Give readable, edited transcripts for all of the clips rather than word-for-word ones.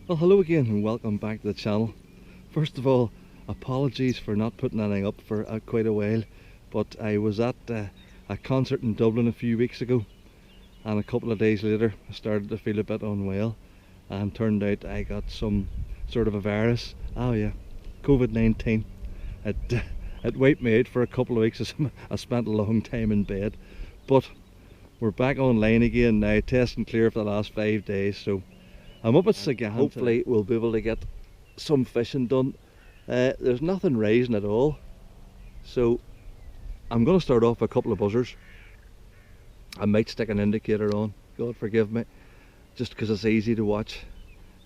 Well, hello again and welcome back to the channel. First of all, apologies for not putting anything up for quite a while, but I was at a concert in Dublin a few weeks ago, and a couple of days later I started to feel a bit unwell, and turned out I got some sort of a virus. Oh yeah, COVID-19. It wiped me out for a couple of weeks. I spent a long time in bed, but we're back online again now, testing clear for the last 5 days, so I'm up at Seagahan. Hopefully we'll be able to get some fishing done. There's nothing rising at all, so I'm going to start off with a couple of buzzers. I might stick an indicator on, God forgive me, just because it's easy to watch.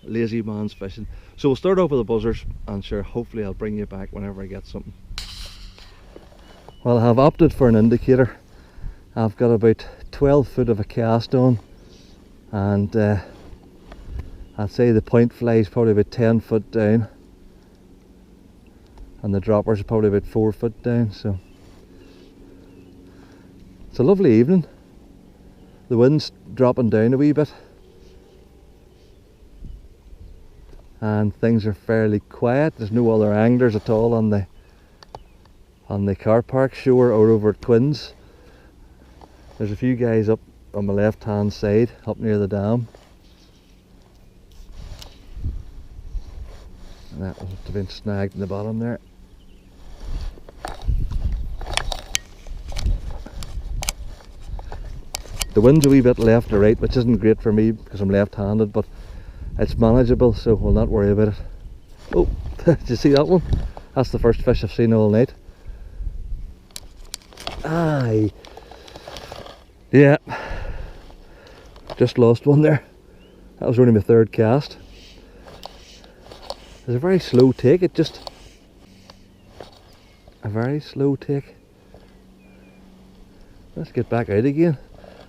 Lazy man's fishing. So we'll start off with the buzzers, and sure, hopefully I'll bring you back whenever I get something. Well, I have opted for an indicator. I've got about 12 foot of a cast on, and I'd say the point fly is probably about 10 foot down, and the droppers are probably about 4 foot down. So it's a lovely evening. The wind's dropping down a wee bit, and things are fairly quiet. There's no other anglers at all on the car park shore or over at Quinns. There's a few guys up on the left hand side up near the dam. And that must have been snagged in the bottom there. The wind's a wee bit left to right, which isn't great for me because I'm left-handed, but it's manageable, so we'll not worry about it. Oh, did you see that one? That's the first fish I've seen all night. Aye. Yeah. Just lost one there. That was only my third cast. It's a very slow take, a very slow take. Let's get back out again.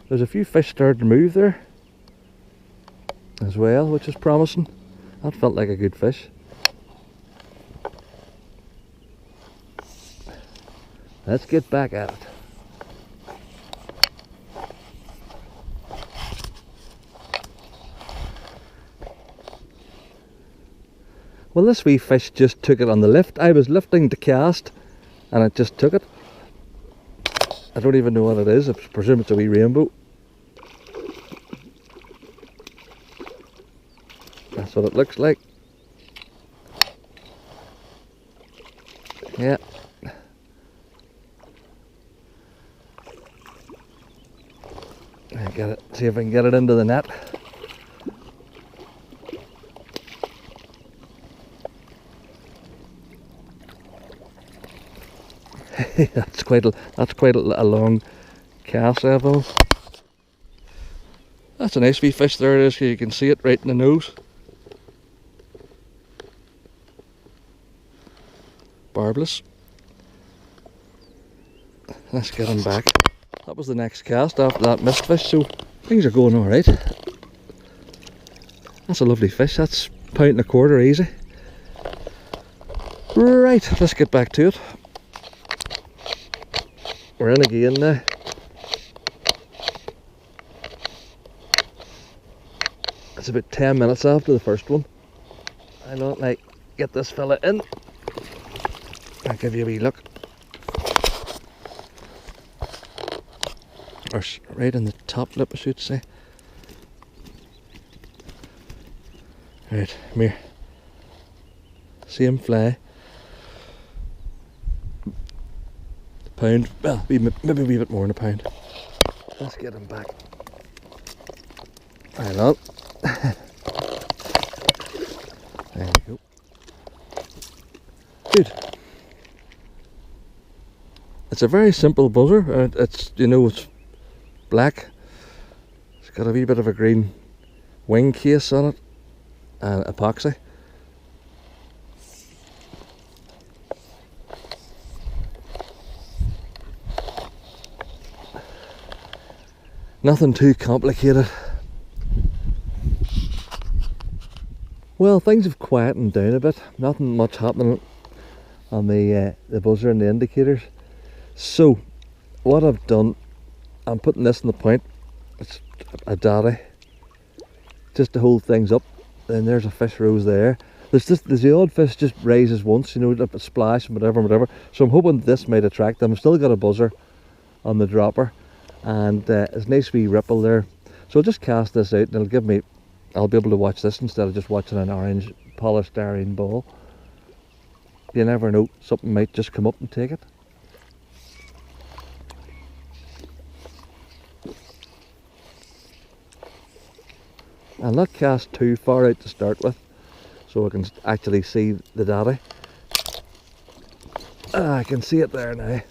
There's a few fish starting to move there as well, which is promising. That felt like a good fish. Let's get back at it. Well, this wee fish just took it on the lift. I was lifting the cast and it just took it. I don't even know what it is. I presume it's a wee rainbow. That's what it looks like. Yeah. I get it. See if I can get it into the net. that's quite a long cast level. That's a nice wee fish. There it is. You can see it right in the nose. Barbless. Let's get him back. That was the next cast after that missed fish, so things are going alright. That's a lovely fish. That's £1.25 easy. Right, let's get back to it. We're in again now. It's about 10 minutes after the first one. I don't like get this fella in. I'll give you a wee look. Or right in the top lip, I should say. Right, come here. See him fly. Pound, well, maybe a wee bit more than a pound. Let's get him back. Hang on. There you go. Good. It's a very simple buzzer. It's, you know, it's black. It's got a wee bit of a green wing case on it and epoxy. Nothing too complicated. Well, things have quietened down a bit. Nothing much happening on the buzzer and the indicators. So what I've done, I'm putting this in the point. It's a daddy, just to hold things up. Then there's a fish rose there. There's the odd fish just raises once, you know, a splash and whatever. So I'm hoping this might attract them. I've still got a buzzer on the dropper, and it's a nice wee ripple there. So I'll just cast this out and it'll give me, I'll be able to watch this instead of just watching an orange polystyrene ball. You never know, something might just come up and take it. I'll not cast too far out to start with, so I can actually see the daddy. I can see it there now.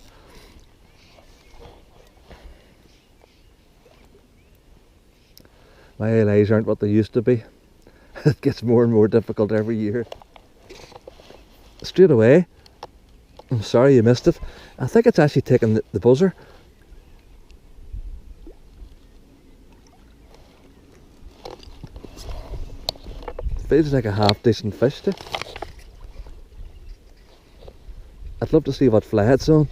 My eyes aren't what they used to be. It gets more and more difficult every year. Straight away, I'm sorry you missed it. I think it's actually taken the buzzer. Feels like a half decent fish too. I'd love to see what fly it's on.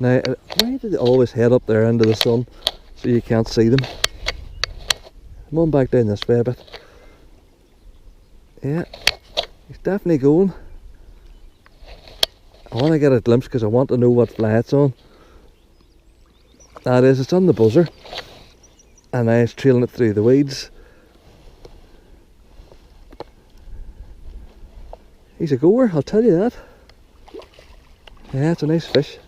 Now, why do they always head up there into the sun so you can't see them? Come on back down this way a bit. Yeah, he's definitely going. I want to get a glimpse because I want to know what fly it's on. That is, it's on the buzzer. And now it's trailing it through the weeds. He's a goer, I'll tell you that. Yeah, it's a nice fish.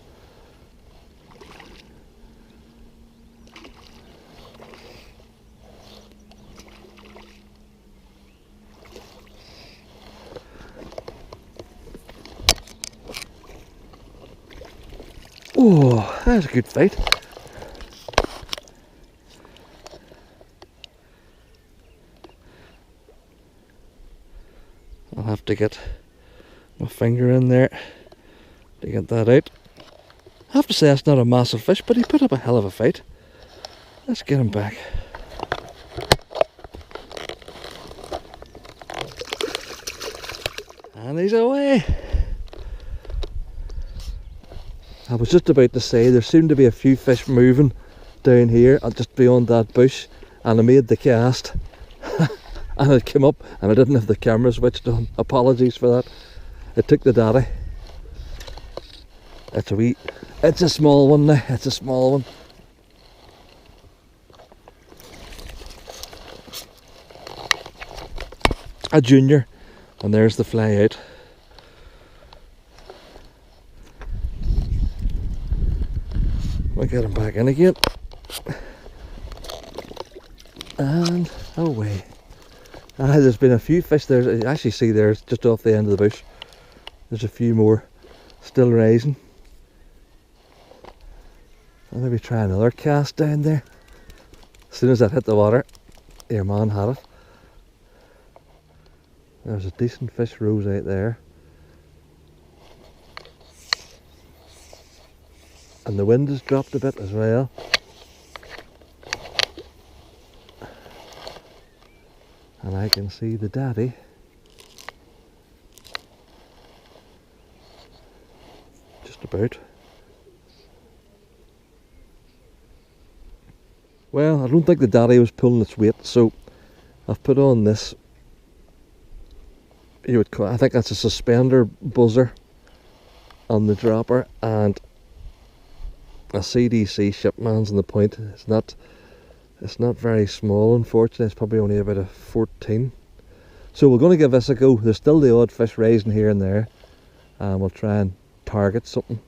Oh, that's a good fight. I'll have to get my finger in there to get that out. I have to say that's not a massive fish, but he put up a hell of a fight. Let's get him back. And he's away. I was just about to say there seemed to be a few fish moving down here just beyond that bush, and I made the cast and it came up and I didn't have the camera switched on. Apologies for that. It took the daddy. It's a small one now, it's a small one. A junior, and there's the fly out. We'll get him back in again. And away. There's been a few fish there. I actually see there's just off the end of the bush. There's a few more still rising. I'll maybe try another cast down there. As soon as that hit the water, your man had it. There's a decent fish rose out there. And the wind has dropped a bit as well. And I can see the daddy. Just about. Well, I don't think the daddy was pulling its weight, so I've put on this, you would call, I think that's a suspender buzzer on the dropper, and a CDC shipman's on the point. It's not very small, unfortunately. It's probably only about a 14. So we're going to give this a go. There's still the odd fish rising here and there, and we'll try and target something.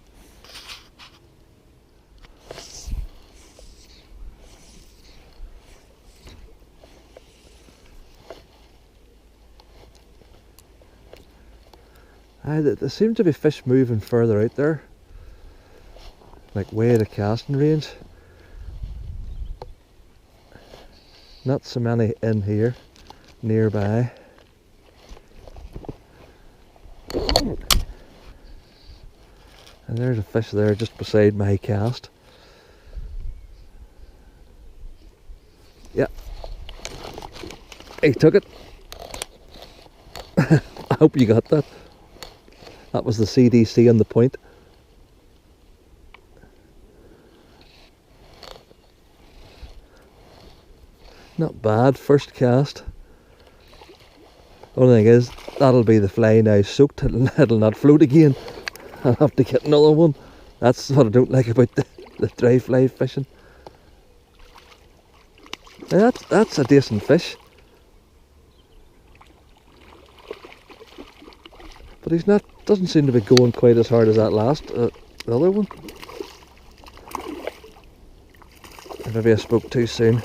There seems to be fish moving further out there, like way out of casting range. Not so many in here nearby. And there's a fish there just beside my cast. Yeah, he took it. I hope you got that. That was the CDC on the point. Not bad, first cast. Only thing is, that'll be the fly now soaked, it'll not float again. I'll have to get another one. That's what I don't like about the dry fly fishing. Now that's a decent fish. But he's not, doesn't seem to be going quite as hard as that last, the other one. Maybe I spoke too soon.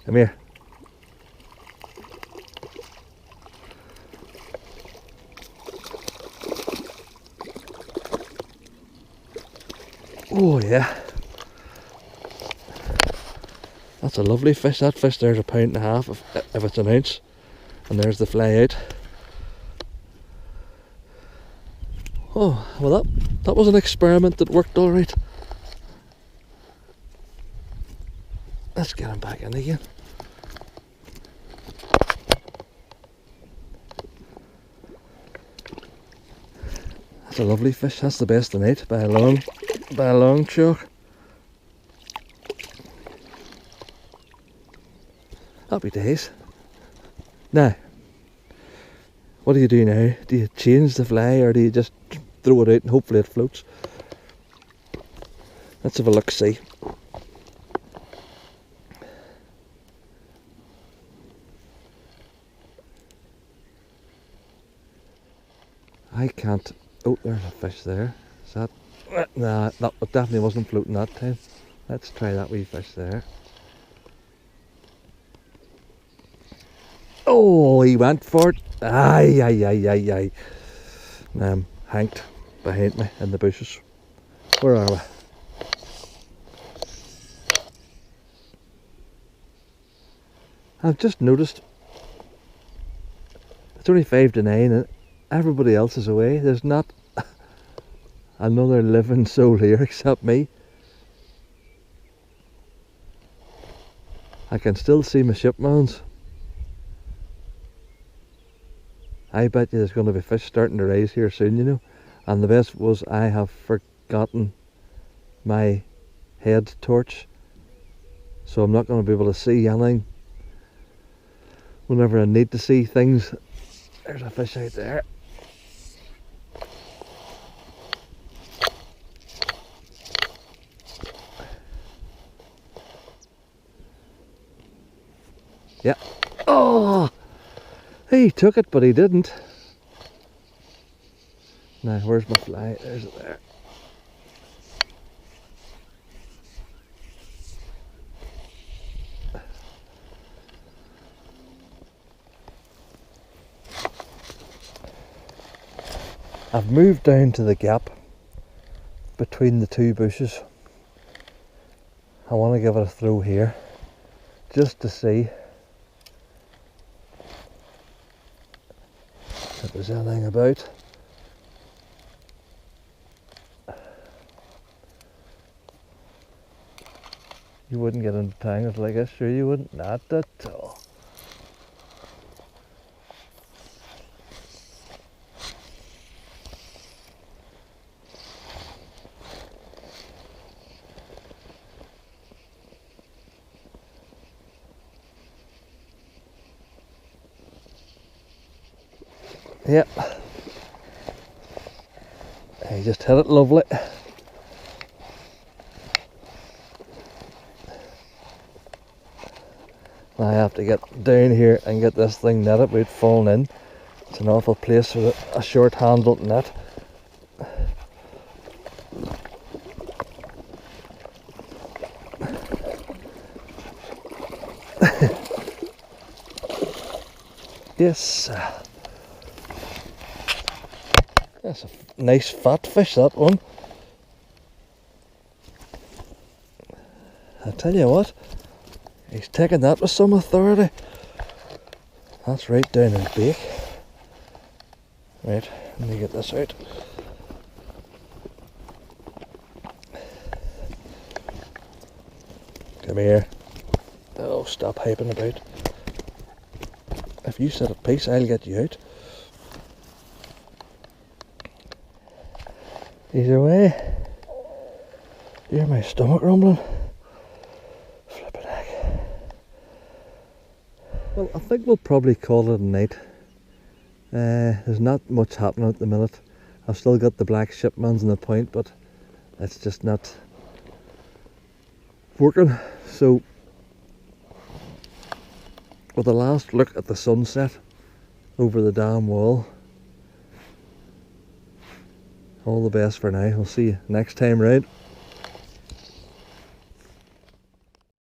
Come here. Oh yeah. That's a lovely fish. That fish there's £1.5 if it's an ounce. And there's the fly out. Oh, well that was an experiment that worked all right. Let's get him back in again. That's a lovely fish. That's the best tonight by a long chalk. Happy days. Now, what do you do now? Do you change the fly or do you just throw it out and hopefully it floats? Let's have a look, see. I can't. Oh, there's a fish there. Is that? Nah, that definitely wasn't floating that time. Let's try that wee fish there. Oh, he went for it. Aye, aye, aye, aye, aye. Hanked behind me in the bushes. Where are we? I've just noticed it's only 5 to 9 and everybody else is away. There's not another living soul here except me. I can still see my ship mounds. I bet you there's going to be fish starting to rise here soon, you know. And the best was I have forgotten my head torch, so I'm not going to be able to see anything whenever I need to see things. There's a fish out there. Yeah. Oh! He took it, but he didn't. Now, where's my fly? There's it there. I've moved down to the gap between the two bushes. I want to give it a throw here, just to see if there's anything about. You wouldn't get entangled like this, sure you wouldn't? Not at all. Yep. He just hit it lovely. I have to get down here and get this thing netted without falling in. It's an awful place with a short handled net. Yes. That's a nice fat fish, that one. I tell you what, he's taking that with some authority. That's right down his beak. Right, let me get this out. Come here. Oh, stop hyping about. If you sit at peace, I'll get you out. He's away. Hear my stomach rumbling. Flippin' heck. Well, I think we'll probably call it a night. There's not much happening at the minute. I've still got the black shipmans in the point, but it's just not working. So with a last look at the sunset over the dam wall, all the best for now. We'll see you next time round.